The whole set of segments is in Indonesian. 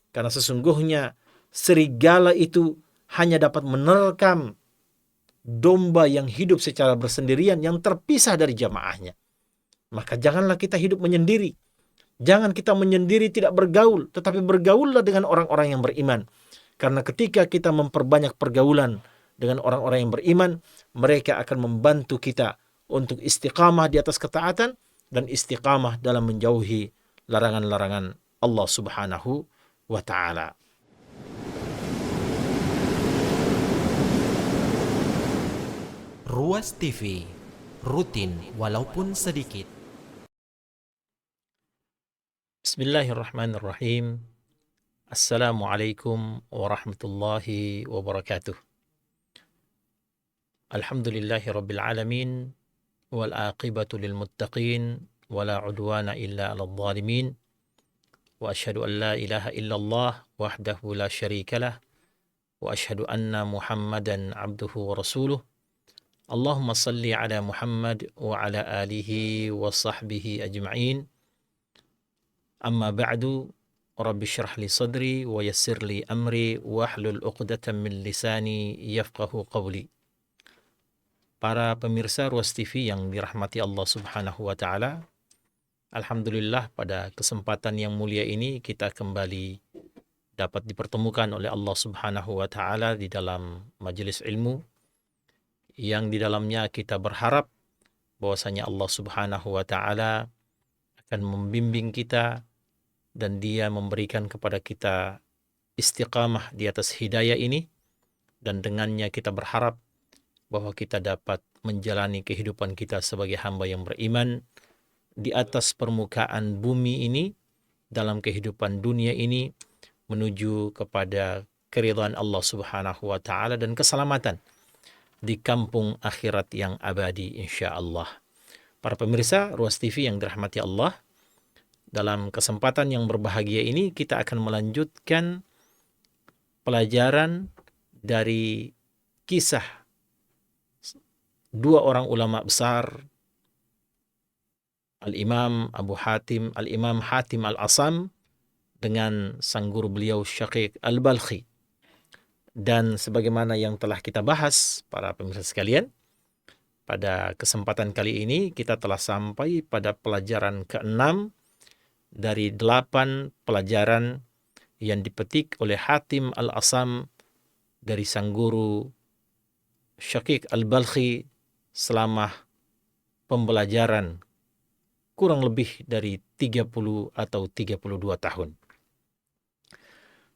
Karena sesungguhnya serigala itu hanya dapat menerkam domba yang hidup secara bersendirian, yang terpisah dari jamaahnya. Maka janganlah kita hidup menyendiri. Jangan kita menyendiri tidak bergaul, tetapi bergaullah dengan orang-orang yang beriman. Karena ketika kita memperbanyak pergaulan dengan orang-orang yang beriman, mereka akan membantu kita untuk istiqamah di atas ketaatan dan istiqamah dalam menjauhi larangan-larangan Allah Subhanahu wa ta'ala. Ruas TV, rutin walaupun sedikit. Bismillahirrahmanirrahim. Assalamualaikum warahmatullahi wabarakatuh. Alhamdulillahi rabbil alamin, wal aqibatu lil muttaqin, wala udwana illa 'alal zalimin. Wa asyhadu an la ilaha illallah wahdahu la syarikalah, wa asyhadu anna Muhammadan abduhu wa rasuluh. Allahumma salli ala Muhammad wa ala alihi wa sahbihi ajma'in. Amma ba'du, rabbi syrah li sadri wa yassir li amri wahlul 'uqdatam min lisani yafqahu qawli. Para pemirsa Ruas TV yang dirahmati Allah Subhanahu wa ta'ala, alhamdulillah pada kesempatan yang mulia ini kita kembali dapat dipertemukan oleh Allah Subhanahu wa ta'ala di dalam majelis ilmu, yang di dalamnya kita berharap bahwasanya Allah Subhanahu wa ta'ala akan membimbing kita dan Dia memberikan kepada kita istiqamah di atas hidayah ini, dan dengannya kita berharap bahwa kita dapat menjalani kehidupan kita sebagai hamba yang beriman di atas permukaan bumi ini, dalam kehidupan dunia ini, menuju kepada keridhaan Allah Subhanahu wa ta'ala dan keselamatan di kampung akhirat yang abadi insyaallah. Para pemirsa Ruas TV yang dirahmati Allah, dalam kesempatan yang berbahagia ini kita akan melanjutkan pelajaran dari kisah dua orang ulama besar, Al-Imam Hatim Al-Asam dengan sang guru beliau Syaqiq Al-Balkhi. Dan sebagaimana yang telah kita bahas, para pemirsa sekalian, pada kesempatan kali ini kita telah sampai pada pelajaran ke-6 dari 8 pelajaran yang dipetik oleh Hatim Al-Asam dari sang guru Syaqiq Al-Balkhi selama pembelajaran kurang lebih dari 30 atau 32 tahun.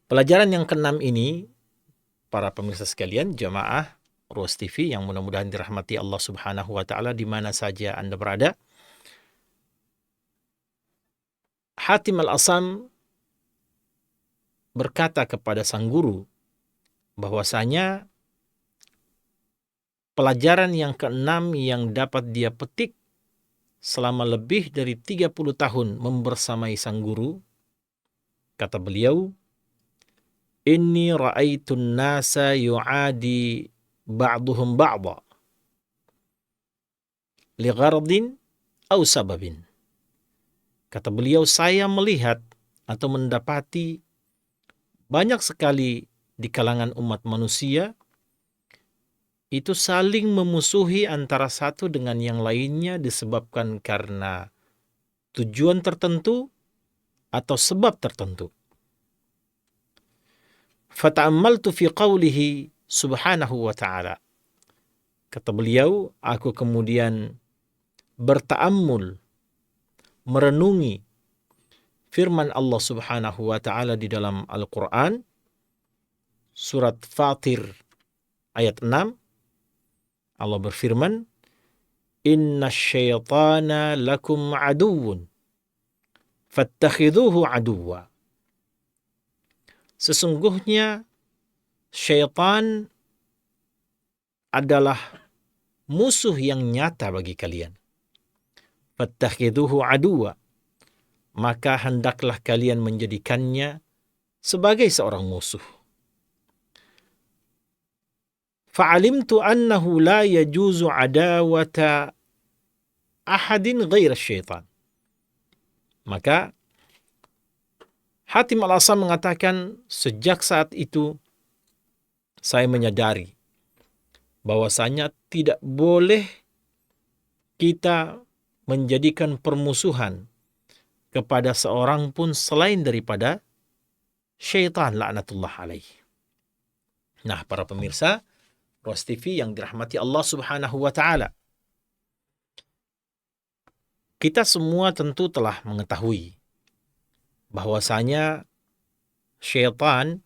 Pelajaran yang ke-6 ini, para pemirsa sekalian, jamaah Ruas TV yang mudah-mudahan dirahmati Allah Subhanahu wa ta'ala di mana saja Anda berada, Hatim Al-Asam berkata kepada sang guru bahwasanya pelajaran yang ke-6 yang dapat dia petik selama lebih dari 30 tahun membersamai sang guru, kata beliau, inni ra'aitun nasa yu'adi ba'duhum ba'da li ghardin aw sababin. Kata beliau, saya melihat atau mendapati banyak sekali di kalangan umat manusia itu saling memusuhi antara satu dengan yang lainnya disebabkan karena tujuan tertentu atau sebab tertentu. Fata'ammaltu fi qawlihi subhanahu wa ta'ala. Kata beliau, aku kemudian berta'ammul, merenungi firman Allah Subhanahu wa ta'ala di dalam Al-Quran, surat Fatir ayat 6. Allah berfirman, inna syaitana lakum aduwwun fattakhidhuhu aduwwa. Sesungguhnya syaitan adalah musuh yang nyata bagi kalian. Fattakhidhuhu aduwwa, maka hendaklah kalian menjadikannya sebagai seorang musuh. Fa'alimtu annahu la yajuzu adawata ahadin ghaira syaitan. Maka Hatim al-Asam mengatakan, sejak saat itu saya menyadari bahwasanya tidak boleh kita menjadikan permusuhan kepada seorang pun selain daripada syaitan laknatullah alaih. Nah, para pemirsa Ros TV yang dirahmati Allah Subhanahu wa taala. Kita semua tentu telah mengetahui bahwasanya syaitan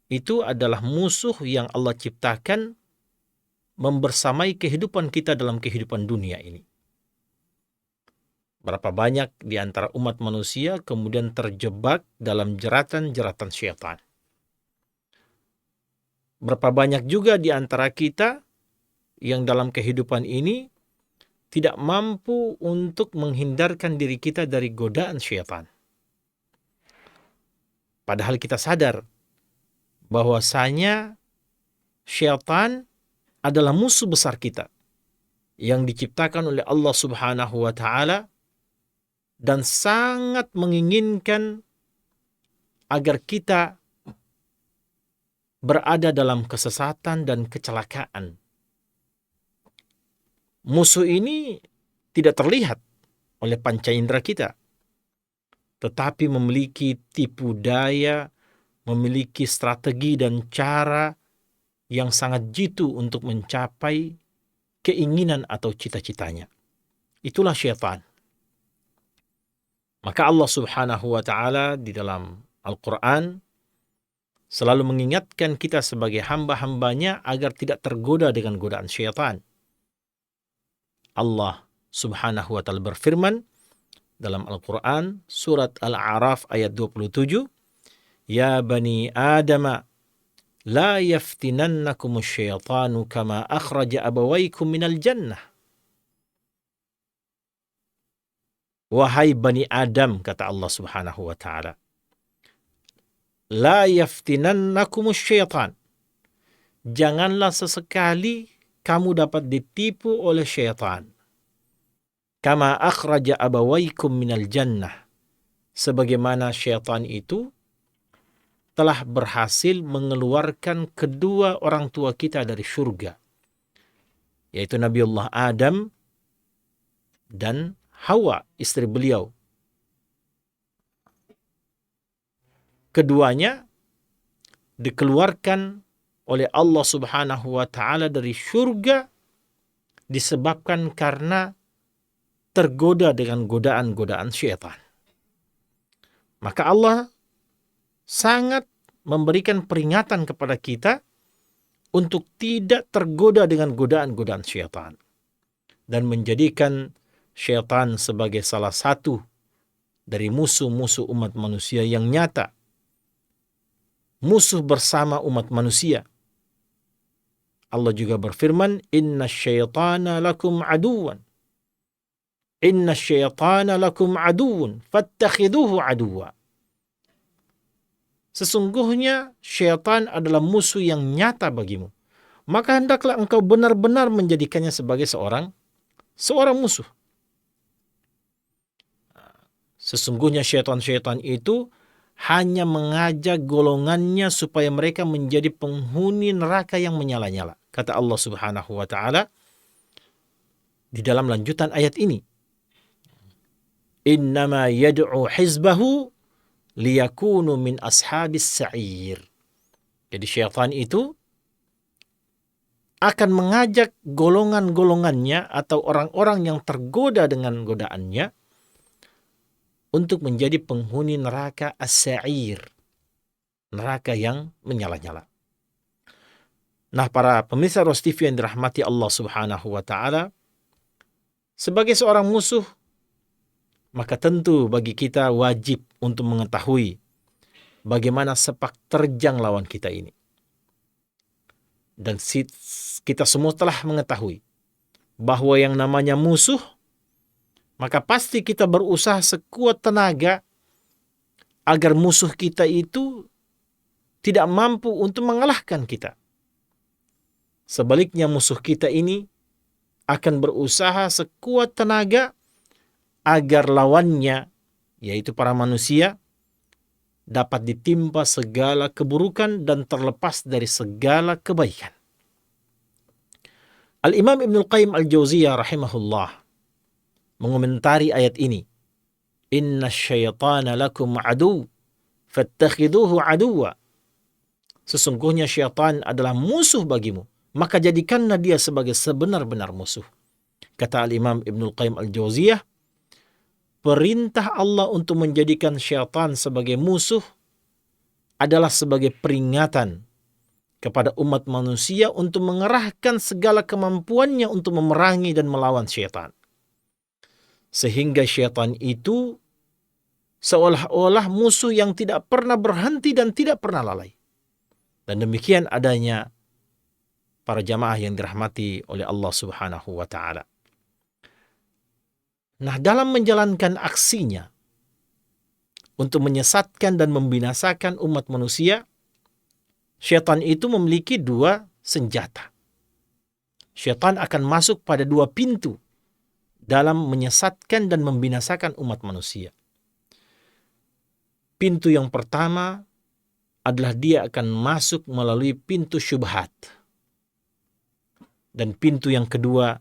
itu adalah musuh yang Allah ciptakan membersamai kehidupan kita dalam kehidupan dunia ini. Berapa banyak di antara umat manusia kemudian terjebak dalam jeratan-jeratan syaitan. Berapa banyak juga di antara kita yang dalam kehidupan ini tidak mampu untuk menghindarkan diri kita dari godaan syaitan. Padahal kita sadar bahwasanya syaitan adalah musuh besar kita yang diciptakan oleh Allah Subhanahu wa taala dan sangat menginginkan agar kita berada dalam kesesatan dan kecelakaan. Musuh ini tidak terlihat oleh panca indera kita, tetapi memiliki tipu daya, memiliki strategi dan cara yang sangat jitu untuk mencapai keinginan atau cita-citanya. Itulah syaitan. Maka Allah Subhanahu wa taala di dalam Al-Quran selalu mengingatkan kita sebagai hamba-hambanya agar tidak tergoda dengan godaan syaitan. Allah Subhanahu wa taala berfirman dalam Al-Quran surat Al-A'raf ayat 27, Ya bani Adama la yaftinannakumus syaitanu kama akhraja abawaikum minal jannah. Wahai Bani Adam, kata Allah Subhanahu wa ta'ala, la yaftinannakumus syaitan. Janganlah sesekali kamu dapat ditipu oleh syaitan. Kama akhraja abawaikum minal jannah. Sebagaimana syaitan itu telah berhasil mengeluarkan kedua orang tua kita dari surga, yaitu Nabiullah Adam dan Hawa, istri beliau. Keduanya dikeluarkan oleh Allah Subhanahu wa taala dari surga disebabkan karena tergoda dengan godaan-godaan syaitan. Maka Allah sangat memberikan peringatan kepada kita untuk tidak tergoda dengan godaan-godaan syaitan dan menjadikan syaitan sebagai salah satu dari musuh-musuh umat manusia yang nyata, musuh bersama umat manusia. Allah juga berfirman, Inna syaitana lakum aduwan. Inna syaitana lakum aduun, fattakhiduhu aduwa. Sesungguhnya syaitan adalah musuh yang nyata bagimu. Maka hendaklah engkau benar-benar menjadikannya sebagai seorang musuh. Sesungguhnya syaitan-syaitan itu hanya mengajak golongannya supaya mereka menjadi penghuni neraka yang menyala-nyala. Kata Allah Subhanahu wa taala di dalam lanjutan ayat ini. Innama yad'u hizbahu liyakunu min ashabis sa'ir. Jadi syaitan itu akan mengajak golongan-golongannya atau orang-orang yang tergoda dengan godaannya untuk menjadi penghuni neraka as-sa'ir, neraka yang menyala-nyala. Nah, para pemirsa Ros TV yang dirahmati Allah Subhanahu wa taala, sebagai seorang musuh, maka tentu bagi kita wajib untuk mengetahui bagaimana sepak terjang lawan kita ini. Dan kita semua telah mengetahui bahwa yang namanya musuh, maka pasti kita berusaha sekuat tenaga agar musuh kita itu tidak mampu untuk mengalahkan kita. Sebaliknya musuh kita ini akan berusaha sekuat tenaga agar lawannya, yaitu para manusia, dapat ditimpa segala keburukan dan terlepas dari segala kebaikan. Al-Imam Ibnul Qayyim Al-Jauziyah rahimahullah mengomentari ayat ini. Inna syaitana lakum adu, fattakhiduhu aduwa. Sesungguhnya syaitan adalah musuh bagimu, maka jadikanlah dia sebagai sebenar-benar musuh. Kata Al-Imam Ibnul Qayyim Al-Jauziyah, perintah Allah untuk menjadikan syaitan sebagai musuh adalah sebagai peringatan kepada umat manusia untuk mengerahkan segala kemampuannya untuk memerangi dan melawan syaitan. Sehingga syaitan itu seolah-olah musuh yang tidak pernah berhenti dan tidak pernah lalai. Dan demikian adanya para jamaah yang dirahmati oleh Allah Subhanahu wa ta'ala. Nah, dalam menjalankan aksinya untuk menyesatkan dan membinasakan umat manusia, syaitan itu memiliki dua senjata. Syaitan akan masuk pada dua pintu dalam menyesatkan dan membinasakan umat manusia. Pintu yang pertama adalah dia akan masuk melalui pintu syubhat. Dan pintu yang kedua,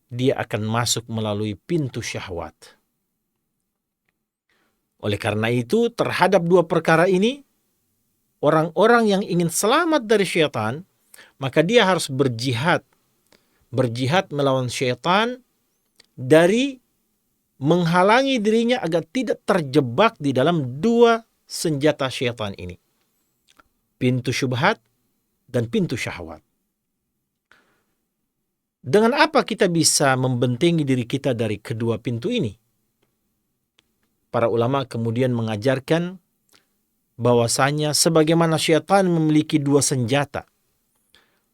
dia akan masuk melalui pintu syahwat. Oleh karena itu, terhadap dua perkara ini, orang-orang yang ingin selamat dari syaitan, maka dia harus berjihad. Berjihad melawan syaitan dari menghalangi dirinya agar tidak terjebak di dalam dua senjata syaitan ini. Pintu syubhat dan pintu syahwat. Dengan apa kita bisa membentengi diri kita dari kedua pintu ini? Para ulama kemudian mengajarkan bahwasanya sebagaimana syaitan memiliki dua senjata,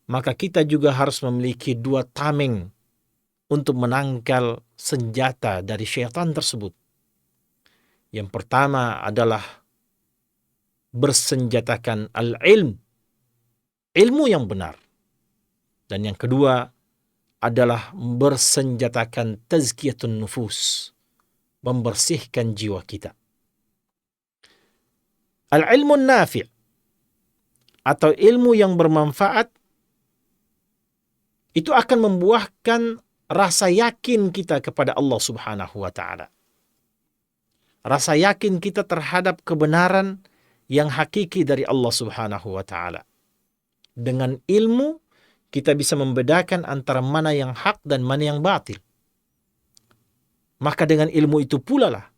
maka kita juga harus memiliki dua tameng untuk menangkal senjata dari syaitan tersebut. Yang pertama adalah bersenjatakan al-ilm, ilmu yang benar. Dan yang kedua adalah bersenjatakan tazkiyatun nufus, membersihkan jiwa kita. Al-ilmu nafi' atau ilmu yang bermanfaat itu akan membuahkan rasa yakin kita kepada Allah Subhanahu wa ta'ala. Rasa yakin kita terhadap kebenaran yang hakiki dari Allah Subhanahu wa ta'ala. Dengan ilmu kita bisa membedakan antara mana yang hak dan mana yang batil. Maka dengan ilmu itu pula lah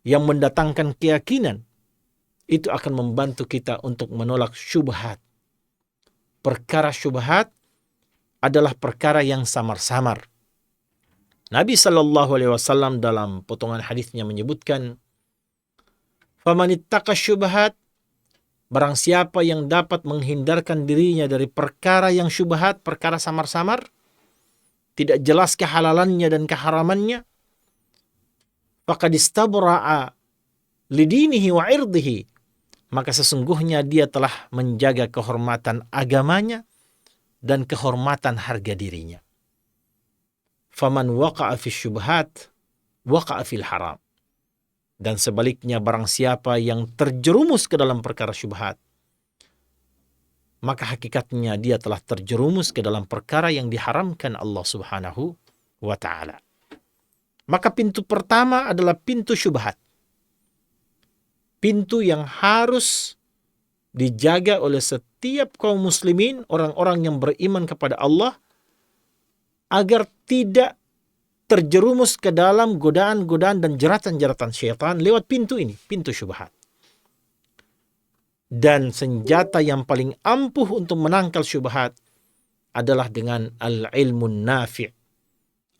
yang mendatangkan keyakinan, itu akan membantu kita untuk menolak syubhat. Perkara syubhat adalah perkara yang samar-samar. Nabi SAW dalam potongan hadisnya menyebutkan, "Faman ittaqa syubhat," barang siapa yang dapat menghindarkan dirinya dari perkara yang syubhat, perkara samar-samar, tidak jelas kehalalannya dan keharamannya, faqad istabra'a lidinihi wa irdihi, maka sesungguhnya dia telah menjaga kehormatan agamanya dan kehormatan harga dirinya. Faman waqa'a fi syubhat waqa'a fil haram. Dan sebaliknya barang siapa yang terjerumus ke dalam perkara syubhat, maka hakikatnya dia telah terjerumus ke dalam perkara yang diharamkan Allah Subhanahu wa ta'ala. Maka pintu pertama adalah pintu syubhat. Pintu yang harus dijaga oleh setiap kaum muslimin, orang-orang yang beriman kepada Allah, agar tidak terjerumus ke dalam godaan-godaan dan jeratan-jeratan syaitan lewat pintu ini, pintu syubhat. Dan senjata yang paling ampuh untuk menangkal syubhat adalah dengan al-ilmun nafi',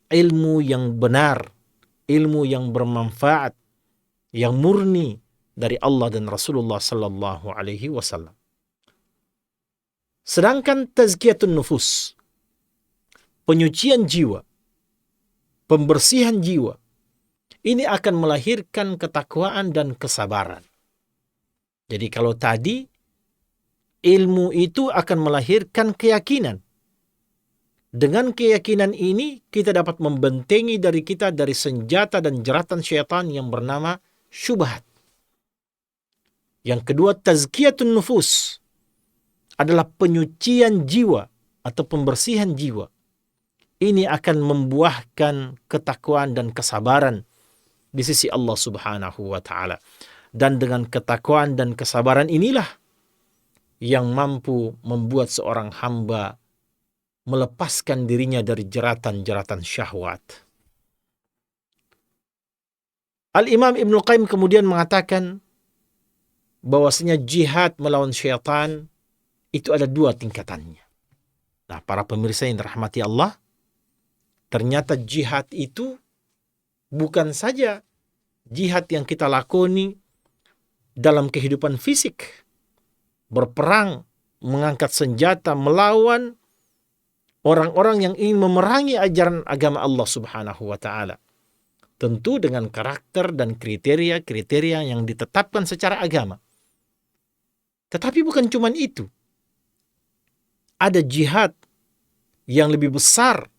ilmu yang benar, ilmu yang bermanfaat, yang murni dari Allah dan Rasulullah sallallahu alaihi wasallam. Sedangkan tazkiyatun nufus, penyucian jiwa, pembersihan jiwa, ini akan melahirkan ketakwaan dan kesabaran. Jadi kalau tadi ilmu itu akan melahirkan keyakinan. Dengan keyakinan ini kita dapat membentengi dari kita dari senjata dan jeratan syaitan yang bernama syubhat. Yang kedua, tazkiyatun nufus, adalah penyucian jiwa atau pembersihan jiwa. Ini akan membuahkan ketakwaan dan kesabaran di sisi Allah Subhanahu wa taala. Dan dengan ketakwaan dan kesabaran inilah yang mampu membuat seorang hamba melepaskan dirinya dari jeratan-jeratan syahwat. Al-Imam Ibnul Qayyim kemudian mengatakan bahwasanya jihad melawan syaitan itu ada dua tingkatannya. Nah, para pemirsa yang dirahmati Allah, ternyata jihad itu bukan saja jihad yang kita lakoni dalam kehidupan fisik, berperang, mengangkat senjata, melawan orang-orang yang ingin memerangi ajaran agama Allah Subhanahu wa taala. Tentu dengan karakter dan kriteria-kriteria yang ditetapkan secara agama. Tetapi bukan cuma itu. Ada jihad yang lebih besar,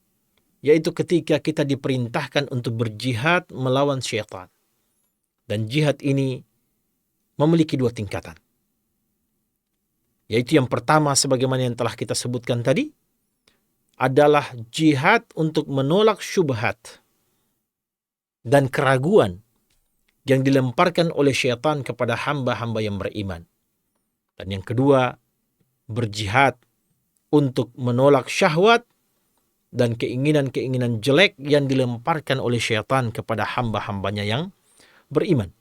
yaitu ketika kita diperintahkan untuk berjihad melawan syaitan. Dan jihad ini memiliki dua tingkatan. Yaitu yang pertama, sebagaimana yang telah kita sebutkan tadi, adalah jihad untuk menolak syubhat dan keraguan yang dilemparkan oleh syaitan kepada hamba-hamba yang beriman. Dan yang kedua, berjihad untuk menolak syahwat dan keinginan-keinginan jelek yang dilemparkan oleh syaitan kepada hamba-hambanya yang beriman.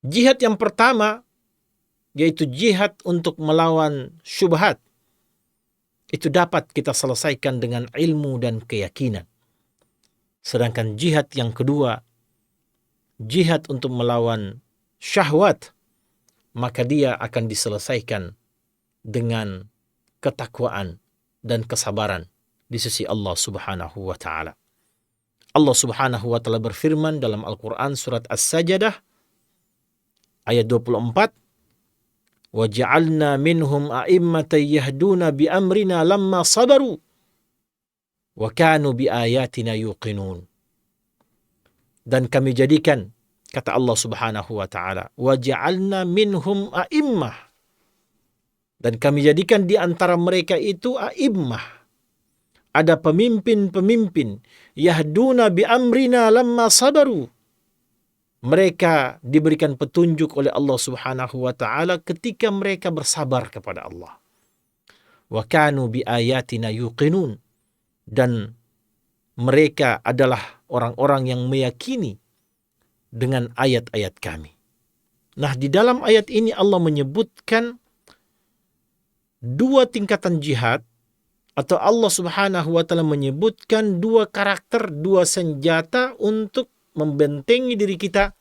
Jihad yang pertama, yaitu jihad untuk melawan syubhat, itu dapat kita selesaikan dengan ilmu dan keyakinan. Sedangkan jihad yang kedua, jihad untuk melawan syahwat, maka dia akan diselesaikan dengan ketakwaan dan kesabaran di sisi Allah Subhanahu wa taala. Allah Subhanahu wa taala berfirman dalam Al-Qur'an surat As-Sajdah ayat 24, وَجَعَلْنَا مِنْهُمْ أَئِمَّةً يَهْدُونَ بِأَمْرِنَا لَمَّا صَبَرُوا وَكَانُوا بِآيَاتِنَا يُوقِنُونَ. Dan kami jadikan, kata Allah Subhanahu wa taala, وَجَعَلْنَا مِنْهُمْ أَئِمَّةً, dan kami jadikan di antara mereka itu a'immah, ada pemimpin-pemimpin, yahduna bi amrina lamma sabaru, mereka diberikan petunjuk oleh Allah Subhanahu wa taala ketika mereka bersabar kepada Allah. Wa kanu bi ayatina yuqinun, dan mereka adalah orang-orang yang meyakini dengan ayat-ayat kami. Nah, di dalam ayat ini Allah menyebutkan dua tingkatan jihad, atau Allah Subhanahu wa taala menyebutkan dua karakter, dua senjata untuk membentengi diri kita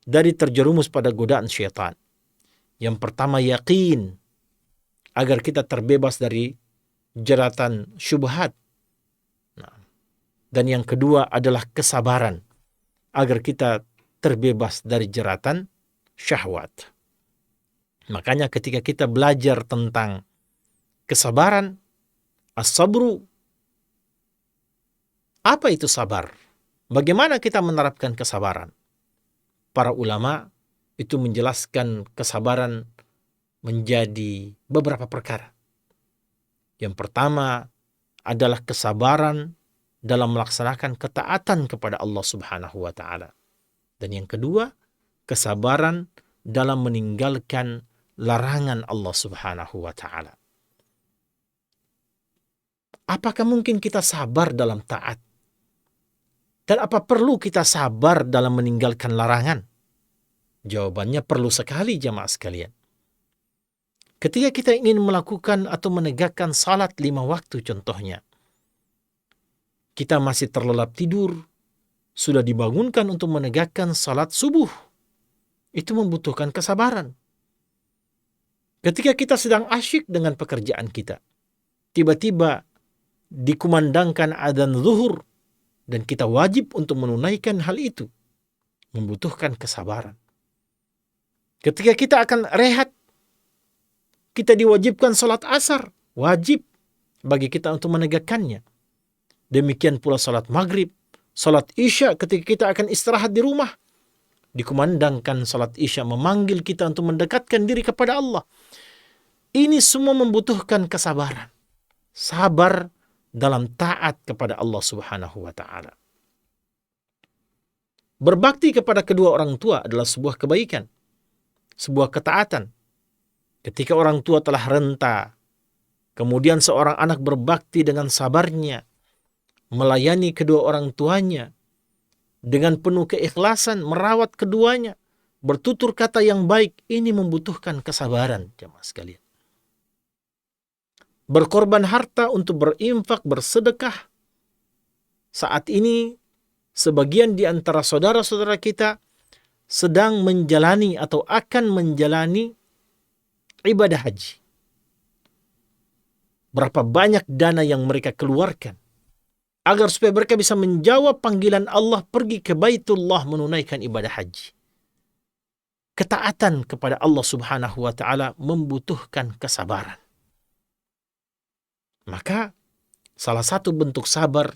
dari terjerumus pada godaan syaitan. Yang pertama, yakin, agar kita terbebas dari jeratan syubhat. Nah, dan yang kedua adalah kesabaran, agar kita terbebas dari jeratan syahwat. Makanya ketika kita belajar tentang kesabaran, as-sabru, apa itu sabar? Bagaimana kita menerapkan kesabaran? Para ulama itu menjelaskan kesabaran menjadi beberapa perkara. Yang pertama adalah kesabaran dalam melaksanakan ketaatan kepada Allah Subhanahu wa taala. Dan yang kedua, kesabaran dalam meninggalkan larangan Allah Subhanahu wa taala. Apakah mungkin kita sabar dalam taat? Dan apa perlu kita sabar dalam meninggalkan larangan? Jawabannya perlu sekali, jamaah sekalian. Ketika kita ingin melakukan atau menegakkan salat 5 waktu contohnya, kita masih terlelap tidur, sudah dibangunkan untuk menegakkan salat subuh. Itu membutuhkan kesabaran. Ketika kita sedang asyik dengan pekerjaan kita, tiba-tiba dikumandangkan adzan zuhur, dan kita wajib untuk menunaikan hal itu, membutuhkan kesabaran. Ketika kita akan rehat, kita diwajibkan salat asar, wajib bagi kita untuk menegakkannya. Demikian pula salat maghrib, salat isya ketika kita akan istirahat di rumah, dikumandangkan salat Isya, memanggil kita untuk mendekatkan diri kepada Allah. Ini semua membutuhkan kesabaran. Sabar dalam taat kepada Allah Subhanahu wa taala. Berbakti kepada kedua orang tua adalah sebuah kebaikan, sebuah ketaatan. Ketika orang tua telah renta, kemudian seorang anak berbakti dengan sabarnya, melayani kedua orang tuanya, dengan penuh keikhlasan, merawat keduanya, bertutur kata yang baik, ini membutuhkan kesabaran, jemaah sekalian. Berkorban harta untuk berinfak, bersedekah. Saat ini, sebagian di antara saudara-saudara kita sedang menjalani atau akan menjalani ibadah haji. Berapa banyak dana yang mereka keluarkan agar supaya mereka bisa menjawab panggilan Allah pergi ke Baitullah menunaikan ibadah haji. Ketaatan kepada Allah Subhanahu wa taala membutuhkan kesabaran. Maka salah satu bentuk sabar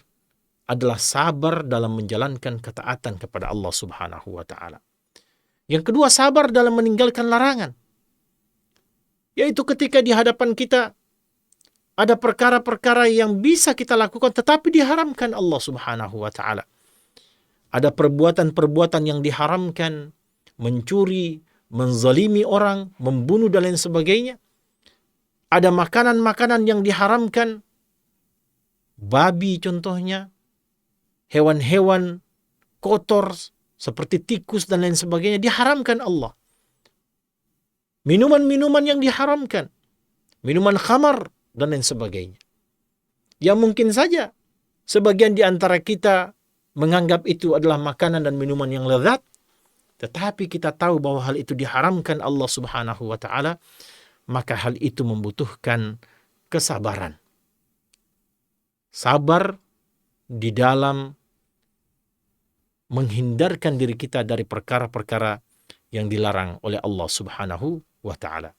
adalah sabar dalam menjalankan ketaatan kepada Allah Subhanahu wa taala. Yang kedua, sabar dalam meninggalkan larangan. Yaitu ketika di hadapan kita ada perkara-perkara yang bisa kita lakukan tetapi diharamkan Allah Subhanahu wa taala. Ada perbuatan-perbuatan yang diharamkan, mencuri, menzalimi orang, membunuh dan lain sebagainya. Ada makanan-makanan yang diharamkan, babi contohnya, hewan-hewan kotor seperti tikus dan lain sebagainya diharamkan Allah. Minuman-minuman yang diharamkan, minuman khamar dan lain sebagainya. Yang mungkin saja sebagian di antara kita menganggap itu adalah makanan dan minuman yang lezat, tetapi kita tahu bahwa hal itu diharamkan Allah Subhanahu wa taala, maka hal itu membutuhkan kesabaran. Sabar di dalam menghindarkan diri kita dari perkara-perkara yang dilarang oleh Allah Subhanahu wa taala.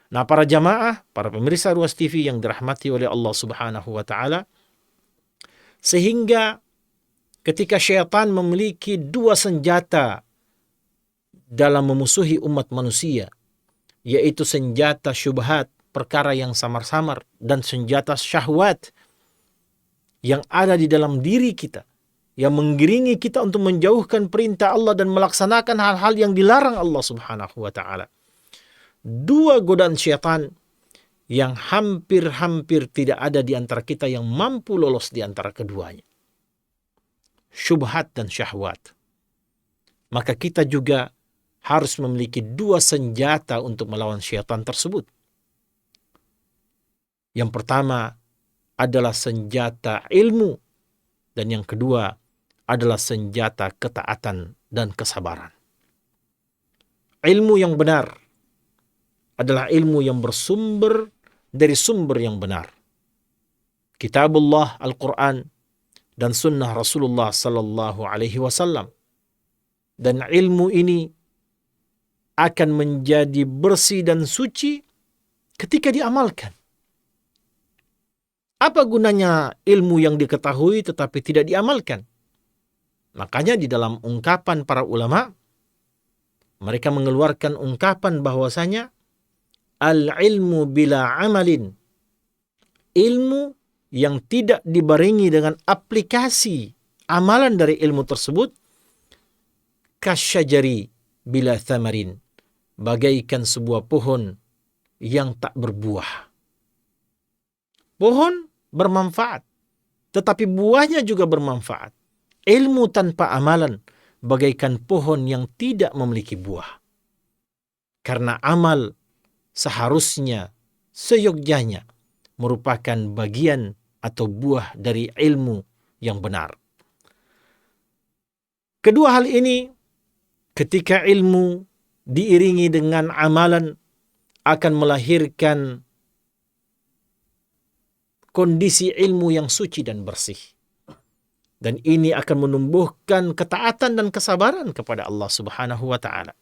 Nah, para jamaah, para pemirsa Ruas TV yang dirahmati oleh Allah Subhanahu wa taala, sehingga ketika syaitan memiliki dua senjata dalam memusuhi umat manusia, yaitu senjata syubhat, perkara yang samar-samar, dan senjata syahwat yang ada di dalam diri kita, yang menggiringi kita untuk menjauhkan perintah Allah dan melaksanakan hal-hal yang dilarang Allah Subhanahu wa taala. Dua godaan syaitan yang hampir-hampir tidak ada di antara kita yang mampu lolos di antara keduanya. Syubhat dan syahwat. Maka kita juga harus memiliki dua senjata untuk melawan syaitan tersebut. Yang pertama adalah senjata ilmu, dan yang kedua adalah senjata ketaatan dan kesabaran. Ilmu yang benar adalah ilmu yang bersumber dari sumber yang benar. Kitabullah Al-Quran dan sunnah Rasulullah sallallahu alaihi wasallam. Dan ilmu ini akan menjadi bersih dan suci ketika diamalkan. Apa gunanya ilmu yang diketahui tetapi tidak diamalkan? Makanya di dalam ungkapan para ulama, mereka mengeluarkan ungkapan bahwasanya al-ilmu bila amalin, ilmu yang tidak dibarengi dengan aplikasi amalan dari ilmu tersebut, kasyajari bila thamarin, bagaikan sebuah pohon yang tak berbuah. Pohon bermanfaat, tetapi buahnya juga bermanfaat. Ilmu tanpa amalan bagaikan pohon yang tidak memiliki buah. Karena amal seharusnya seyogyanya merupakan bagian atau buah dari ilmu yang benar. Kedua hal ini, ketika ilmu diiringi dengan amalan, akan melahirkan kondisi ilmu yang suci dan bersih. Dan ini akan menumbuhkan ketaatan dan kesabaran kepada Allah Subhanahu wa taala.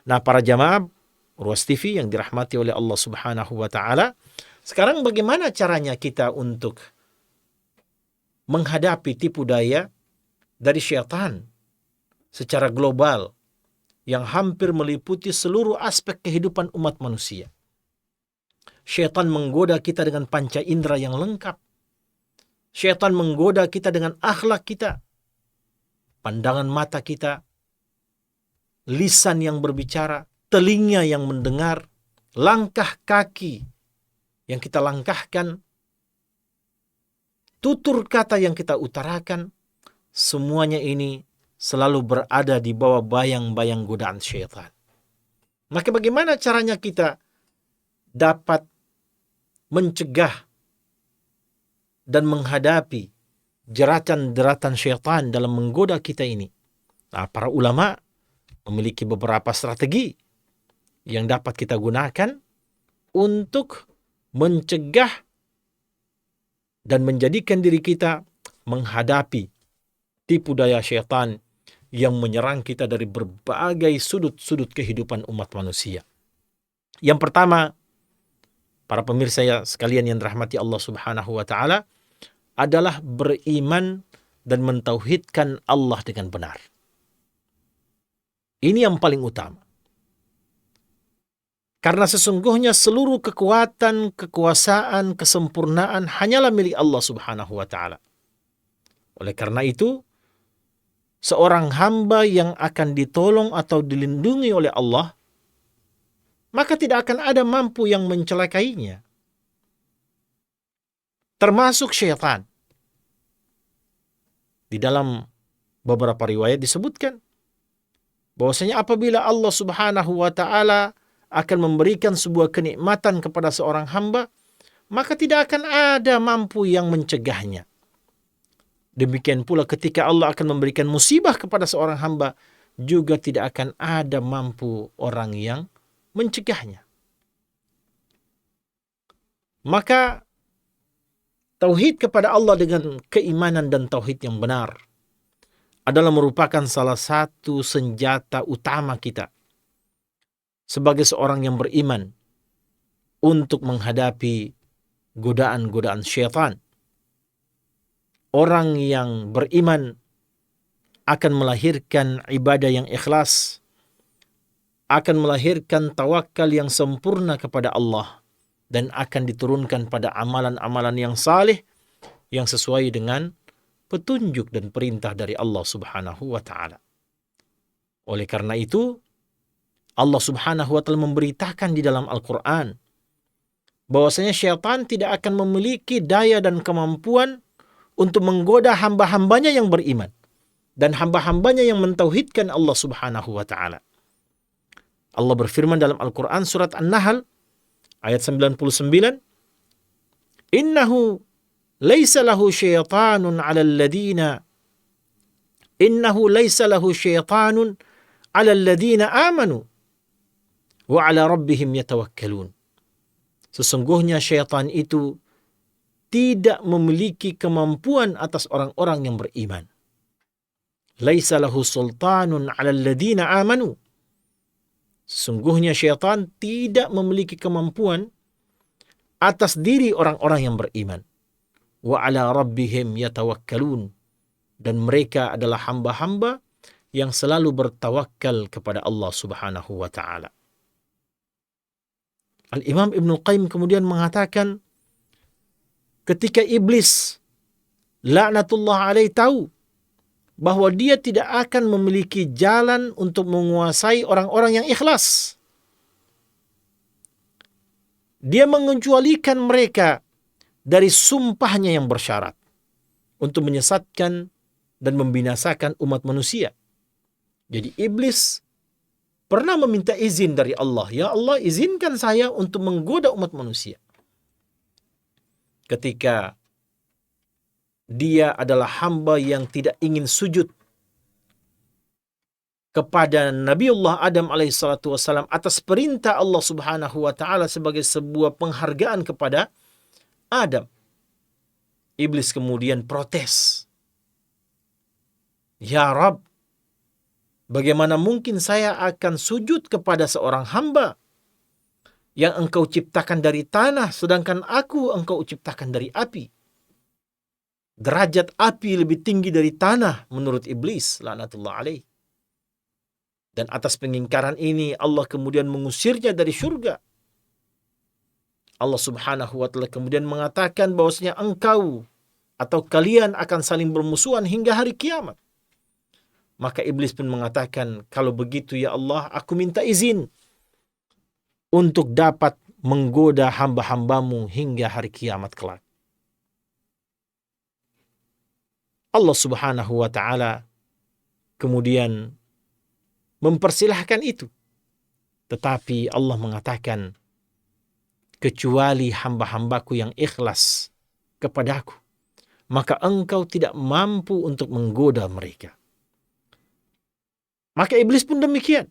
Nah, para jamaah Ruas TV yang dirahmati oleh Allah Subhanahu wa taala, sekarang bagaimana caranya kita untuk menghadapi tipu daya dari syaitan secara global yang hampir meliputi seluruh aspek kehidupan umat manusia. Syaitan menggoda kita dengan panca indera yang lengkap. Syaitan menggoda kita dengan akhlak kita, pandangan mata kita, lisan yang berbicara, telinga yang mendengar, langkah kaki yang kita langkahkan, tutur kata yang kita utarakan, semuanya ini selalu berada di bawah bayang-bayang godaan syaitan. Maka bagaimana caranya kita dapat mencegah dan menghadapi jeratan-jeratan syaitan dalam menggoda kita ini? Nah, para ulama memiliki beberapa strategi yang dapat kita gunakan untuk mencegah dan menjadikan diri kita menghadapi tipu daya syaitan yang menyerang kita dari berbagai sudut-sudut kehidupan umat manusia. Yang pertama, para pemirsa sekalian yang dirahmati Allah Subhanahu wa taala, adalah beriman dan mentauhidkan Allah dengan benar. Ini yang paling utama. Karena sesungguhnya seluruh kekuatan, kekuasaan, kesempurnaan hanyalah milik Allah Subhanahu wa taala. Oleh karena itu, seorang hamba yang akan ditolong atau dilindungi oleh Allah, maka tidak akan ada mampu yang mencelakainya, termasuk syaitan. Di dalam beberapa riwayat disebutkan bahwasanya apabila Allah Subhanahu wa taala akan memberikan sebuah kenikmatan kepada seorang hamba, maka tidak akan ada mampu yang mencegahnya. Demikian pula ketika Allah akan memberikan musibah kepada seorang hamba, juga tidak akan ada mampu orang yang mencegahnya. Maka tauhid kepada Allah dengan keimanan dan tauhid yang benar adalah merupakan salah satu senjata utama kita sebagai seorang yang beriman untuk menghadapi godaan-godaan syaitan. Orang yang beriman akan melahirkan ibadah yang ikhlas, akan melahirkan tawakal yang sempurna kepada Allah, dan akan diturunkan pada amalan-amalan yang saleh yang sesuai dengan petunjuk dan perintah dari Allah Subhanahu wa taala. Oleh karena itu, Allah Subhanahu wa taala memberitakan di dalam Al-Qur'an bahwasanya syaitan tidak akan memiliki daya dan kemampuan untuk menggoda hamba-hambanya yang beriman dan hamba-hambanya yang mentauhidkan Allah Subhanahu wa taala. Allah berfirman dalam Al-Qur'an surat An-Nahl ayat 99, "Innahu laisa lahu syaitanun 'alal ladina amanu wa 'ala rabbihim yatawakkalun." Sesungguhnya syaitan itu tidak memiliki kemampuan atas orang-orang yang beriman. Laisa lahu sultanun 'alal ladina amanu. Sesungguhnya syaitan tidak memiliki kemampuan atas diri orang-orang yang beriman. Wa 'ala rabbihim yatawakkalun. Dan mereka adalah hamba-hamba yang selalu bertawakal kepada Allah Subhanahu wa taala. Al-Imam Ibnu Qayyim kemudian mengatakan, ketika iblis laknatullah alaih tahu bahwa dia tidak akan memiliki jalan untuk menguasai orang-orang yang ikhlas, dia mengecualikan mereka dari sumpahnya yang bersyarat untuk menyesatkan dan membinasakan umat manusia. Jadi iblis pernah meminta izin dari Allah, "Ya Allah, izinkan saya untuk menggoda umat manusia." Ketika dia adalah hamba yang tidak ingin sujud kepada Nabiullah Adam alaihissalatu wassalam atas perintah Allah Subhanahu wa taala sebagai sebuah penghargaan kepada Adam, iblis kemudian protes, "Ya Rabb, bagaimana mungkin saya akan sujud kepada seorang hamba yang engkau ciptakan dari tanah, sedangkan aku engkau ciptakan dari api? Derajat api lebih tinggi dari tanah menurut iblis, laknatullah alaih." Dan atas pengingkaran ini Allah kemudian mengusirnya dari surga. Allah Subhanahu wa taala kemudian mengatakan bahwasanya engkau atau kalian akan saling bermusuhan hingga hari kiamat. Maka iblis pun mengatakan, kalau begitu ya Allah, aku minta izin untuk dapat menggoda hamba-hambamu hingga hari kiamat kelak. Allah Subhanahu wa taala kemudian mempersilahkan itu. Tetapi Allah mengatakan, kecuali hamba-hambaku yang ikhlas kepadaku, maka engkau tidak mampu untuk menggoda mereka. Maka iblis pun demikian.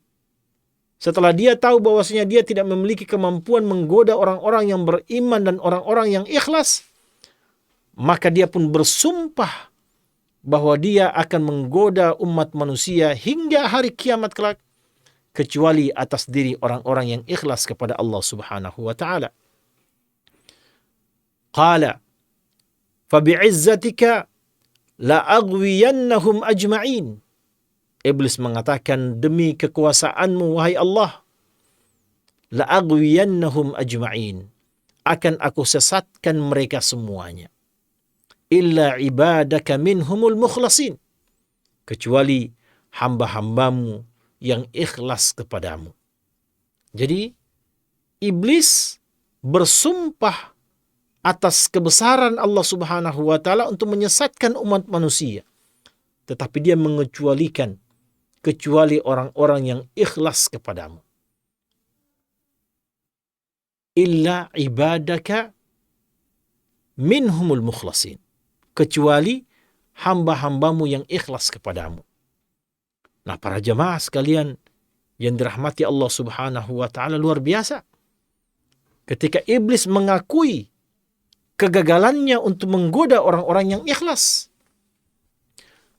Setelah dia tahu bahwasanya dia tidak memiliki kemampuan menggoda orang-orang yang beriman dan orang-orang yang ikhlas, maka dia pun bersumpah bahwa dia akan menggoda umat manusia hingga hari kiamat kelak, kecuali atas diri orang-orang yang ikhlas kepada Allah Subhanahu wa taala. Qala fabi'izzatika la'aghwiyannahum ajma'in. Iblis mengatakan, demi kekuasaanmu wahai Allah, la'aghwiyannahum ajma'in, akan aku sesatkan mereka semuanya. Illa ibadaka minhumul mukhlasin, kecuali hamba-hambamu yang ikhlas kepadamu. Jadi iblis bersumpah atas kebesaran Allah Subhanahu wa taala untuk menyesatkan umat manusia, tetapi dia mengecualikan kecuali orang-orang yang ikhlas kepadamu. Illa ibadaka minhumul mukhlasin, kecuali hamba-hambamu yang ikhlas kepadamu. Nah, para jemaah sekalian yang dirahmati Allah Subhanahu wa taala, luar biasa. Ketika iblis mengakui kegagalannya untuk menggoda orang-orang yang ikhlas,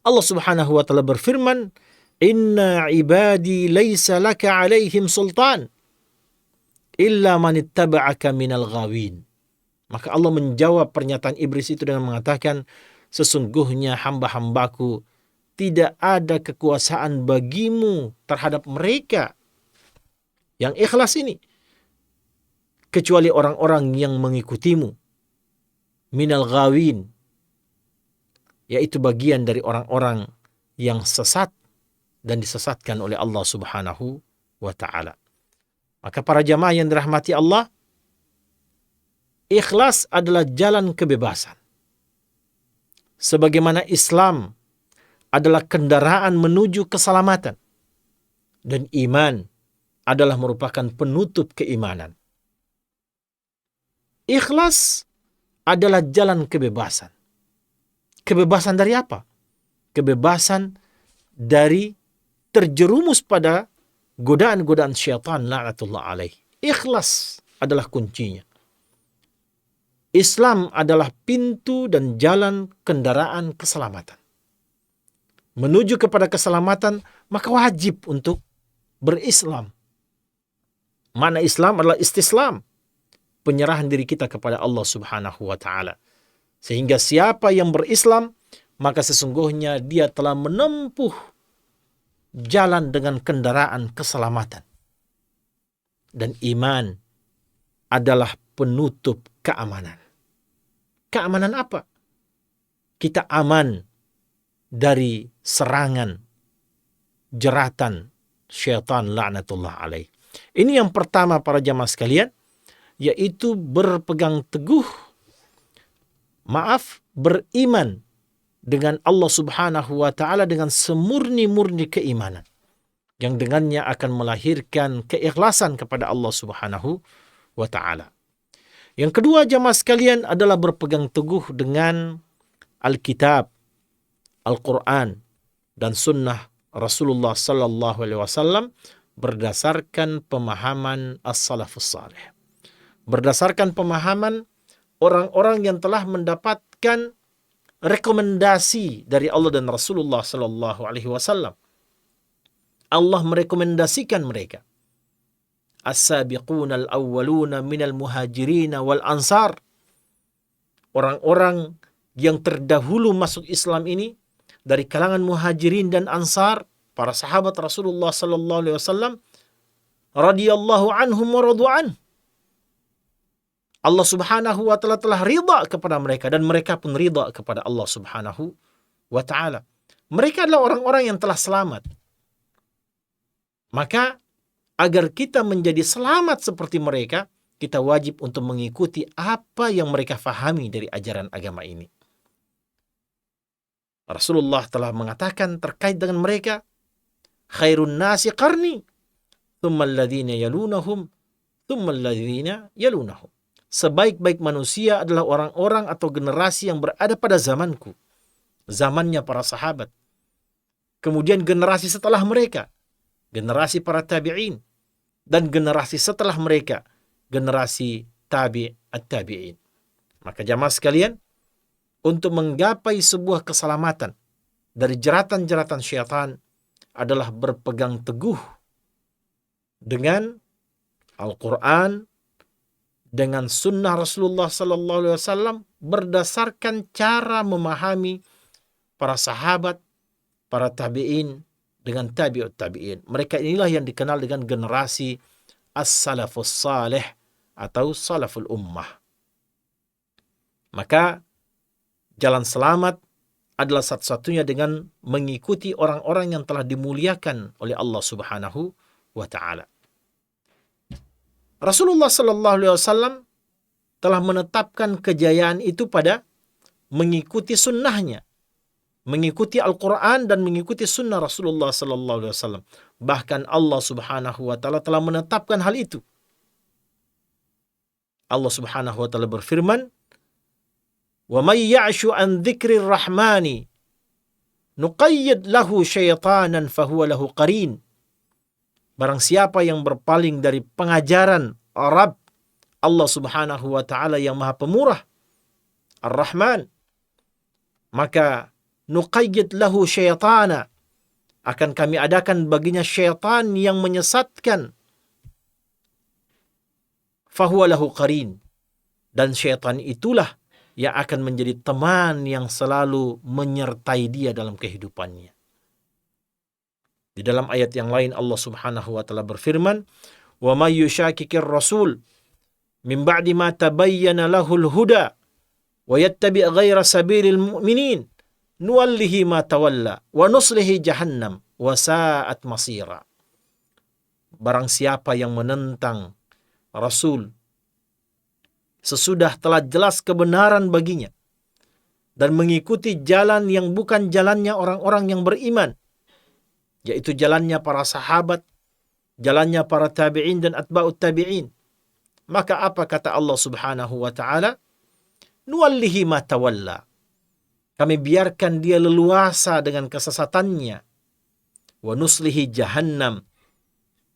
Allah Subhanahu wa taala berfirman, "Inna ibadi laisa laka 'alaihim sultan illa man ittaba'aka minal ghawin." Maka Allah menjawab pernyataan iblis itu dengan mengatakan, sesungguhnya hamba-hambaku tidak ada kekuasaan bagimu terhadap mereka yang ikhlas ini, kecuali orang-orang yang mengikutimu, minal ghawin, yaitu bagian dari orang-orang yang sesat dan disesatkan oleh Allah Subhanahu wa taala. Maka para jamaah yang dirahmati Allah, ikhlas adalah jalan kebebasan. Sebagaimana Islam adalah kendaraan menuju keselamatan, dan iman adalah merupakan penutup keimanan. Ikhlas adalah jalan kebebasan. Kebebasan dari apa? Kebebasan dari terjerumus pada godaan-godaan syaitan la'natullah alaih. Ikhlas adalah kuncinya. Islam adalah pintu dan jalan kendaraan keselamatan. Menuju kepada keselamatan, maka wajib untuk berislam. Makna Islam adalah istislam, penyerahan diri kita kepada Allah Subhanahu wa taala. Sehingga siapa yang berislam, maka sesungguhnya dia telah menempuh jalan dengan kendaraan keselamatan. Dan iman adalah penutup keamanan. Keamanan apa? Kita aman dari serangan, jeratan syaitan la'natullah alaih. Ini yang pertama para jamaah sekalian, yaitu beriman dengan Allah Subhanahu wa taala dengan semurni-murni keimanan, yang dengannya akan melahirkan keikhlasan kepada Allah Subhanahu wa taala. Yang kedua jamaah sekalian adalah berpegang teguh dengan Alkitab, Al-Quran, dan Sunnah Rasulullah Sallallahu Alaihi Wasallam berdasarkan pemahaman as-salafus salih, berdasarkan pemahaman orang-orang yang telah mendapatkan rekomendasi dari Allah dan Rasulullah Sallallahu Alaihi Wasallam. Allah merekomendasikan mereka. As-sabiquna al-awwaluna minal muhajirina wal ansar. Orang-orang yang terdahulu masuk Islam ini dari kalangan muhajirin dan ansar, para sahabat Rasulullah sallallahu alaihi wasallam radhiyallahu anhum wa radu an. Allah Subhanahu wa taala telah ridha kepada mereka dan mereka pun ridha kepada Allah Subhanahu wa taala. Mereka adalah orang-orang yang telah selamat. Maka agar kita menjadi selamat seperti mereka, kita wajib untuk mengikuti apa yang mereka fahami dari ajaran agama ini. Rasulullah telah mengatakan terkait dengan mereka, khairun nasi qarni, thumma alladhina yalunahum, thumma alladhina yalunahum. Sebaik-baik manusia adalah orang-orang atau generasi yang berada pada zamanku, zamannya para sahabat. Kemudian generasi setelah mereka, generasi para tabi'in, dan generasi setelah mereka, generasi tabi'at-tabi'in. Maka jamaah sekalian, untuk menggapai sebuah keselamatan dari jeratan-jeratan syaitan adalah berpegang teguh dengan Al-Quran, dengan sunnah Rasulullah sallallahu alaihi wasallam berdasarkan cara memahami para sahabat, para tabi'in dengan tabi'ut tabi'in. Mereka inilah yang dikenal dengan generasi as-salafus salih atau salaful ummah. Maka jalan selamat adalah satu-satunya dengan mengikuti orang-orang yang telah dimuliakan oleh Allah Subhanahu wa taala. Rasulullah sallallahu alaihi wasallam telah menetapkan kejayaan itu pada mengikuti sunnahnya, mengikuti Al-Quran dan mengikuti sunnah Rasulullah sallallahu alaihi wasallam. Bahkan Allah Subhanahu wa taala telah menetapkan hal itu. Allah Subhanahu wa taala berfirman, "Wa may ya'shu an dzikrir rahmani nuqayyid lahu syaitanan fahuwa lahu qarin." Barang siapa yang berpaling dari pengajaran Rabb Allah Subhanahu wa taala yang Maha Pemurah, Ar-Rahman, maka nuqayyid lahu syaitana, akan kami adakan baginya syaitan yang menyesatkan, fahuwa lahu qarin, dan syaitan itulah yang akan menjadi teman yang selalu menyertai dia dalam kehidupannya. Di dalam ayat yang lain Allah Subhanahu wa taala berfirman, "Wa may yushakkikir rasul min ba'di ma tabayyana lahul huda wa yattabi' ghaira sabilil mu'minin nuwallihi ma tawalla wa nuslihi jahannam wa sa'at masira." Barang siapa yang menentang Rasul sesudah telah jelas kebenaran baginya dan mengikuti jalan yang bukan jalannya orang-orang yang beriman, yaitu jalannya para sahabat, jalannya para tabi'in dan atba'ut tabi'in, maka apa kata Allah Subhanahu wa taala? Nuwallihi ma tawalla. Kami biarkan dia leluasa dengan kesesatannya. Wa nuslihi jahannam.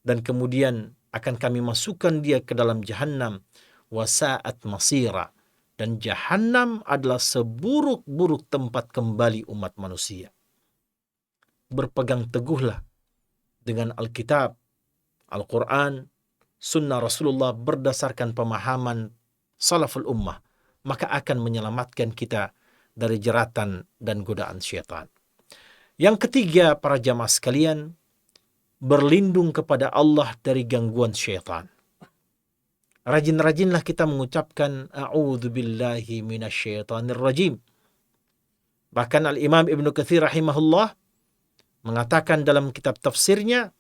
Dan kemudian akan kami masukkan dia ke dalam jahannam. Wa sa'at masira. Dan jahannam adalah seburuk-buruk tempat kembali umat manusia. Berpegang teguhlah dengan Alkitab, Al-Quran, Sunnah Rasulullah berdasarkan pemahaman salaful ummah, maka akan menyelamatkan kita dari jeratan dan godaan syaitan. Yang ketiga, para jamaah sekalian, berlindung kepada Allah dari gangguan syaitan. Rajin-rajinlah kita mengucapkan a'udzu billahi minasyaitonir rajim. Bahkan Al-Imam Ibnu Katsir rahimahullah mengatakan dalam kitab tafsirnya,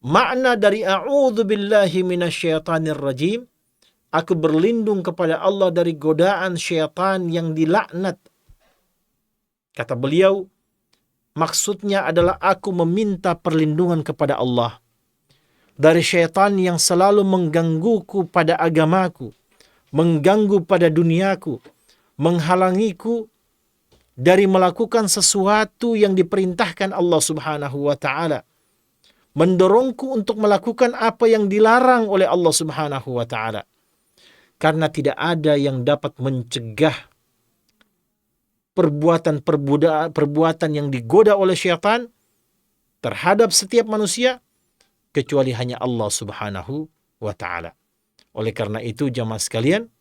makna dari a'udzu billahi minasyaitonir rajim, aku berlindung kepada Allah dari godaan syaitan yang dilaknat. Kata beliau, maksudnya adalah aku meminta perlindungan kepada Allah dari syaitan yang selalu menggangguku pada agamaku, mengganggu pada duniaku, menghalangiku dari melakukan sesuatu yang diperintahkan Allah Subhanahu wa taala, mendorongku untuk melakukan apa yang dilarang oleh Allah Subhanahu wa taala. Karena tidak ada yang dapat mencegah perbuatan yang digoda oleh syaitan terhadap setiap manusia kecuali hanya Allah Subhanahu wa taala. Oleh karena itu jamaah sekalian,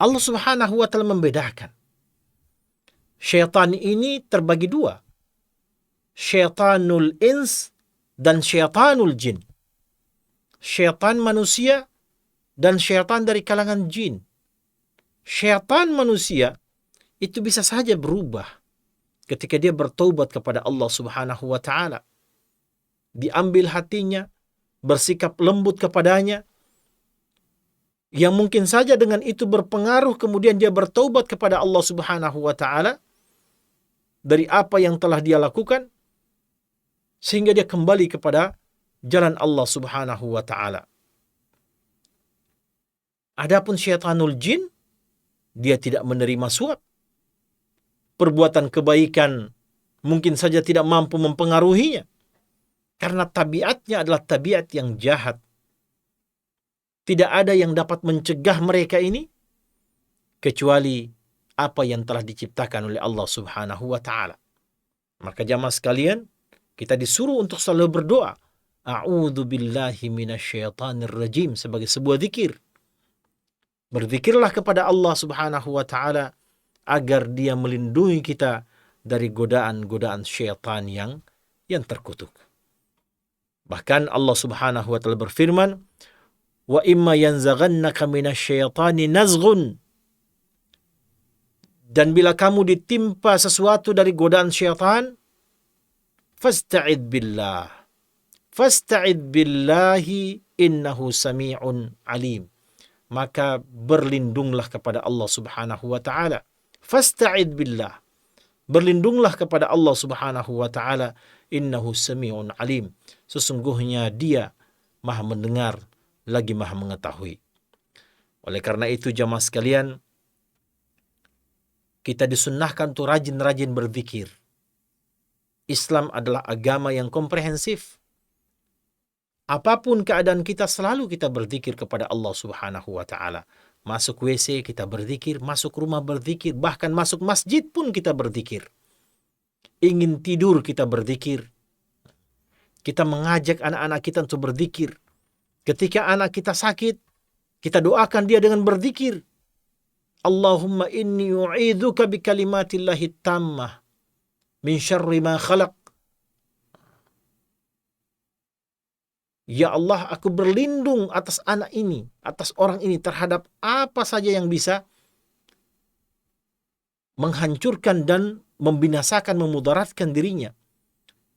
Allah Subhanahu wa taala membedakan Syaitan ini terbagi dua. Syaitanul ins dan syaitanul jin. Syaitan manusia dan syaitan dari kalangan jin. Syaitan manusia itu bisa saja berubah ketika dia bertaubat kepada Allah Subhanahu wa taala. Diambil hatinya, bersikap lembut kepadanya, yang mungkin saja dengan itu berpengaruh kemudian dia bertaubat kepada Allah Subhanahu wa taala dari apa yang telah dia lakukan, sehingga dia kembali kepada jalan Allah Subhanahu wa taala. Adapun syaitanul jin, dia tidak menerima suap. Perbuatan kebaikan mungkin saja tidak mampu mempengaruhinya, karena tabiatnya adalah tabiat yang jahat. Tidak ada yang dapat mencegah mereka ini kecuali apa yang telah diciptakan oleh Allah Subhanahu wa taala. Maka jamaah sekalian, kita disuruh untuk selalu berdoa, a'udzu billahi minasyaitonir rajim, sebagai sebuah zikir. Berzikirlah kepada Allah Subhanahu wa taala agar dia melindungi kita dari godaan-godaan syaitan yang terkutuk. Bahkan Allah Subhanahu wa taala berfirman, wa imma yanzaghannaka minasyaitani nazghun, dan bila kamu ditimpa sesuatu dari godaan syaitan, fasta'id billah. Fasta'id billahi innahu sami'un alim. Maka berlindunglah kepada Allah Subhanahu wa taala. Fasta'id billah. Berlindunglah kepada Allah Subhanahu wa taala, innahu sami'un alim. Sesungguhnya dia Maha mendengar lagi Maha mengetahui. Oleh karena itu jamaah sekalian, kita disunnahkan untuk rajin-rajin berzikir. Islam adalah agama yang komprehensif. Apapun keadaan kita, selalu kita berzikir kepada Allah Subhanahu wa taala. Masuk WC kita berzikir, masuk rumah berzikir, bahkan masuk masjid pun kita berzikir. Ingin tidur kita berzikir. Kita mengajak anak-anak kita untuk berzikir. Ketika anak kita sakit, kita doakan dia dengan berzikir. Allahumma inni u'idzuka bi kalimatillahi tammah min syarri ma khalaq. Ya Allah, aku berlindung atas anak ini, atas orang ini, terhadap apa saja yang bisa menghancurkan dan membinasakan, memudaratkan dirinya.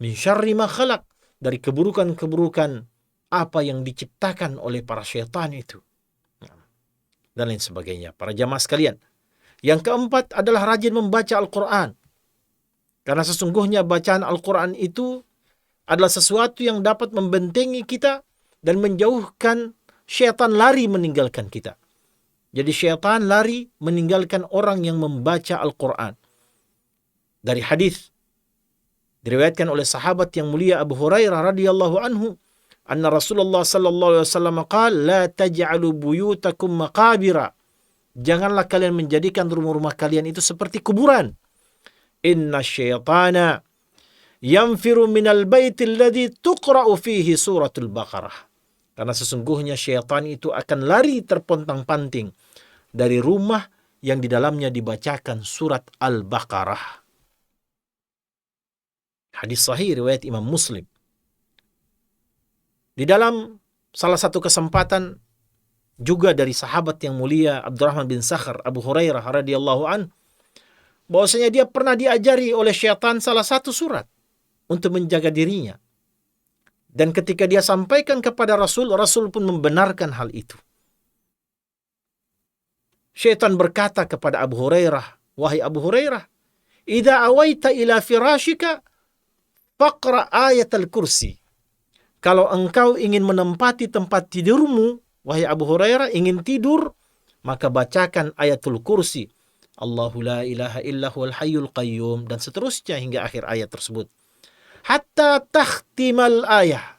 Min syarri ma khalaq, dari keburukan-keburukan apa yang diciptakan oleh para syaitan itu. Dan lain sebagainya. Para jamaah sekalian. Yang keempat adalah rajin membaca Al-Quran. Karena sesungguhnya bacaan Al-Quran itu adalah sesuatu yang dapat membentengi kita dan menjauhkan syaitan lari meninggalkan kita. Jadi syaitan lari meninggalkan orang yang membaca Al-Quran. Dari hadis diriwayatkan oleh sahabat yang mulia Abu Hurairah radhiyallahu anhu, anna Rasulullah sallallahu alaihi wasallam qala, la taj'alu buyutakum maqabira. Janganlah kalian menjadikan rumah-rumah kalian itu seperti kuburan. Inna syaitana yanfiru minal baiti alladhi tuqra'u fihi suratul Baqarah. Karena sesungguhnya syaitan itu akan lari terpontang-panting dari rumah yang di dalamnya dibacakan surat Al-Baqarah. Hadis sahih riwayat Imam Muslim. Di dalam salah satu kesempatan juga dari sahabat yang mulia Abdurrahman bin Sakhar Abu Hurairah radhiyallahu an, bahwasanya dia pernah diajari oleh syaitan salah satu surat untuk menjaga dirinya. Dan ketika dia sampaikan kepada Rasul, Rasul pun membenarkan hal itu. Syaitan berkata kepada Abu Hurairah, wahai Abu Hurairah, idza awaita ila firashika faqra ayat al-kursi. Kalau engkau ingin menempati tempat tidurmu, wahai Abu Hurairah, ingin tidur, maka bacakan ayatul kursi. Allahu la ilaha illa huwal hayyul qayyum, dan seterusnya hingga akhir ayat tersebut. Hatta takhtimal ayah,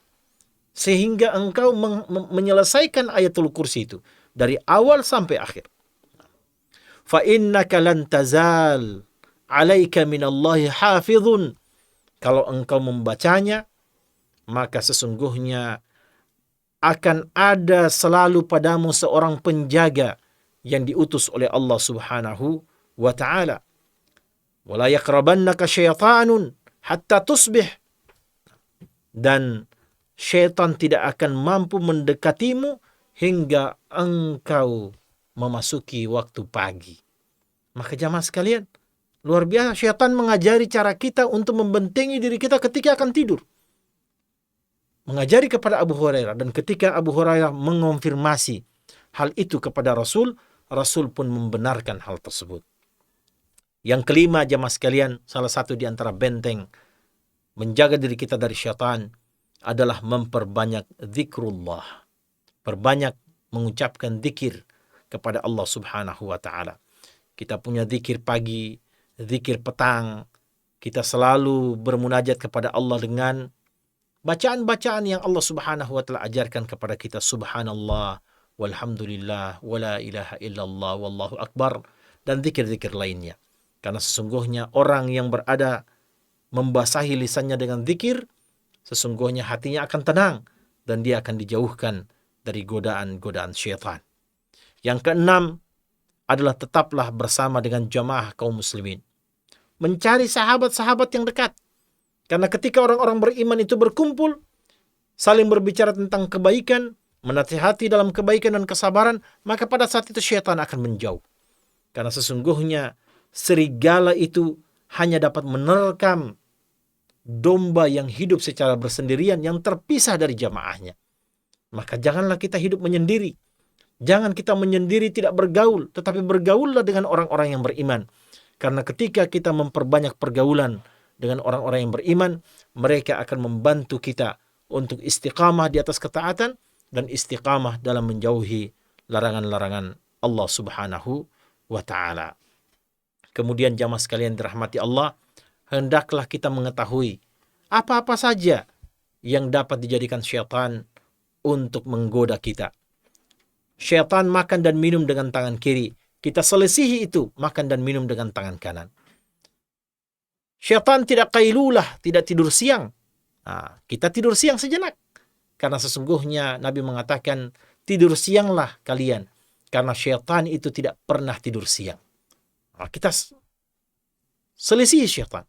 sehingga engkau menyelesaikan ayatul kursi itu dari awal sampai akhir. Fa innaka lan tazal alaika minallahi hafizun. Kalau engkau membacanya, maka sesungguhnya akan ada selalu padamu seorang penjaga yang diutus oleh Allah Subhanahu wa ta'ala. Wala yaqrabannaka syaitanun hatta tusbih. Dan syaitan tidak akan mampu mendekatimu hingga engkau memasuki waktu pagi. Maka jamaah sekalian, luar biasa syaitan mengajari cara kita untuk membentengi diri kita ketika akan tidur. Mengajari kepada Abu Hurairah, dan ketika Abu Hurairah mengonfirmasi hal itu kepada Rasul, Rasul pun membenarkan hal tersebut. Yang kelima jamaah sekalian, salah satu di antara benteng menjaga diri kita dari syaitan adalah memperbanyak zikrullah. Perbanyak mengucapkan zikir kepada Allah Subhanahu wa taala. Kita punya zikir pagi, zikir petang. Kita selalu bermunajat kepada Allah dengan bacaan-bacaan yang Allah Subhanahu wa taala ajarkan kepada kita. Subhanallah, walhamdulillah, wala ilaha illallah, wallahu akbar, dan zikir-zikir lainnya. Karena sesungguhnya orang yang berada membasahi lisannya dengan zikir, sesungguhnya hatinya akan tenang dan dia akan dijauhkan dari godaan-godaan syaitan. Yang keenam adalah tetaplah bersama dengan jamaah kaum muslimin. Mencari sahabat-sahabat yang dekat. Karena ketika orang-orang beriman itu berkumpul, saling berbicara tentang kebaikan, menasihati dalam kebaikan dan kesabaran, maka pada saat itu syaitan akan menjauh. Karena sesungguhnya serigala itu hanya dapat menerkam domba yang hidup secara bersendirian, yang terpisah dari jamaahnya. Maka janganlah kita hidup menyendiri. Jangan kita menyendiri tidak bergaul, tetapi bergaullah dengan orang-orang yang beriman. Karena ketika kita memperbanyak pergaulan dengan orang-orang yang beriman, mereka akan membantu kita untuk istiqamah di atas ketaatan dan istiqamah dalam menjauhi larangan-larangan Allah Subhanahu wa ta'ala. Kemudian jamaah sekalian dirahmati Allah, hendaklah kita mengetahui apa-apa saja yang dapat dijadikan syaitan untuk menggoda kita. Syaitan makan dan minum dengan tangan kiri. Kita selesihi itu, makan dan minum dengan tangan kanan. Syaitan tidak qailulah, tidak tidur siang. Kita tidur siang sejenak. Karena sesungguhnya Nabi mengatakan, tidur sianglah kalian. Karena syaitan itu tidak pernah tidur siang. Kita selisih syaitan.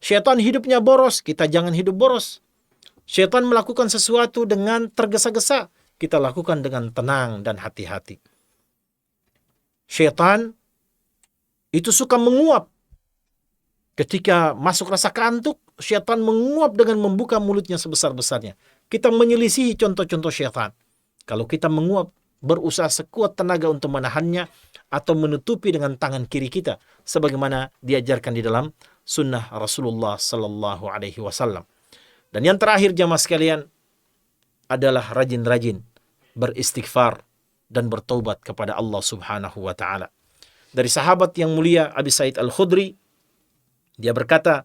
Syaitan hidupnya boros, kita jangan hidup boros. Syaitan melakukan sesuatu dengan tergesa-gesa, kita lakukan dengan tenang dan hati-hati. Syaitan itu suka menguap. Ketika masuk rasa kantuk, syaitan menguap dengan membuka mulutnya sebesar-besarnya. Kita menyelisihi contoh-contoh syaitan. Kalau kita menguap, berusaha sekuat tenaga untuk menahannya atau menutupi dengan tangan kiri kita, sebagaimana diajarkan di dalam sunnah Rasulullah Sallallahu Alaihi Wasallam. Dan yang terakhir jamaah sekalian adalah rajin-rajin beristighfar dan bertaubat kepada Allah Subhanahu wa taala. Dari sahabat yang mulia Abi Sa'id Al-Khudri, dia berkata,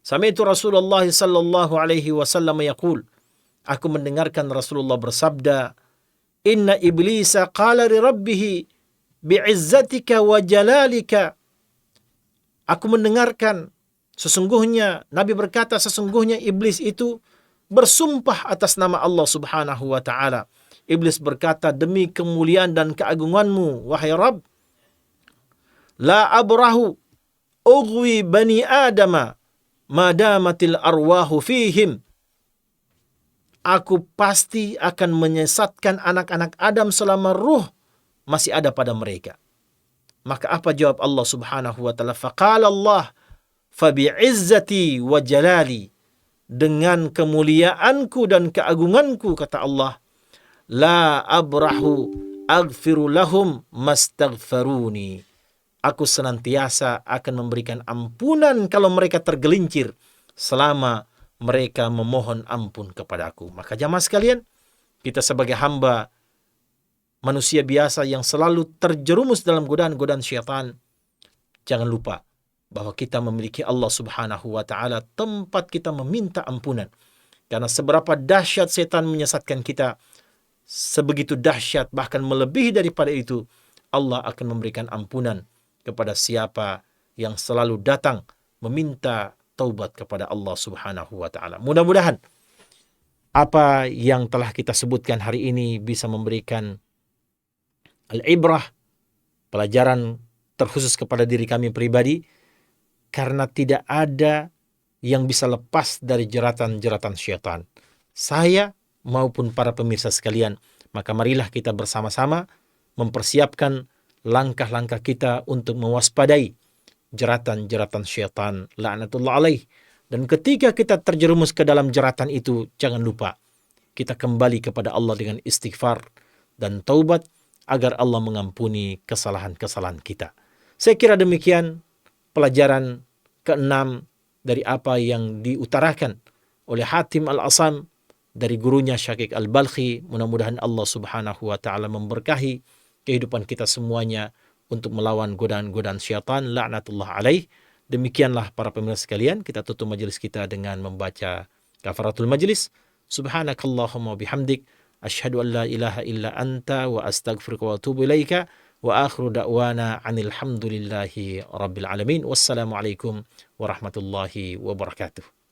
"Sami'tu Rasulullah sallallahu alaihi wasallam yaqul." Aku mendengarkan Rasulullah bersabda, "Inna iblisa qala li rabbih bi'izzatika wa jalalika." Aku mendengarkan, sesungguhnya Nabi berkata, sesungguhnya iblis itu bersumpah atas nama Allah Subhanahu wa taala. Iblis berkata, demi kemuliaan dan keagunganmu, wahai Rabb, la abrahu ughwi bani adama madamatil arwahu fihim. Aku pasti akan menyesatkan anak-anak Adam selama ruh masih ada pada mereka. Maka apa jawab Allah Subhanahu wa taala? Faqala Allah, fabi'izzati wa jalali, dengan kemuliaanku dan keagunganku, kata Allah, la abrahu aghfiru lahum mastaghfaruni. Aku senantiasa akan memberikan ampunan kalau mereka tergelincir selama mereka memohon ampun kepadaku. Maka jamaah sekalian, kita sebagai hamba manusia biasa yang selalu terjerumus dalam godaan-godaan syaitan, jangan lupa bahwa kita memiliki Allah Subhanahu wa taala, tempat kita meminta ampunan. Karena seberapa dahsyat setan menyesatkan kita, sebegitu dahsyat bahkan melebihi daripada itu, Allah akan memberikan ampunan kepada siapa yang selalu datang meminta taubat kepada Allah Subhanahu wa taala. Mudah-mudahan apa yang telah kita sebutkan hari ini bisa memberikan al-ibrah, pelajaran terkhusus kepada diri kami pribadi, karena tidak ada yang bisa lepas dari jeratan-jeratan syaitan. Saya maupun para pemirsa sekalian, maka marilah kita bersama-sama mempersiapkan langkah-langkah kita untuk mewaspadai jeratan-jeratan syaitan laknatullah alaih. Dan ketika kita terjerumus ke dalam jeratan itu, jangan lupa kita kembali kepada Allah dengan istighfar dan taubat agar Allah mengampuni kesalahan-kesalahan kita. Saya kira demikian pelajaran keenam dari apa yang diutarakan oleh Hatim Al-Asam dari gurunya Syakik Al-Balkhi. Mudah-mudahan Allah subhanahu wa ta'ala memberkahi kehidupan kita semuanya untuk melawan godaan-godaan syaitan laknatullah alaih. Demikianlah para pemirsa sekalian, kita tutup majelis kita dengan membaca kafaratul majlis. Subhanakallahumma bihamdik, asyhadu an la ilaha illa anta wa astaghfiruka wa atubu ilaika. Wa akhiru da'wana anil hamdulillahi rabbil alamin. Wassalamualaikum warahmatullahi wabarakatuh.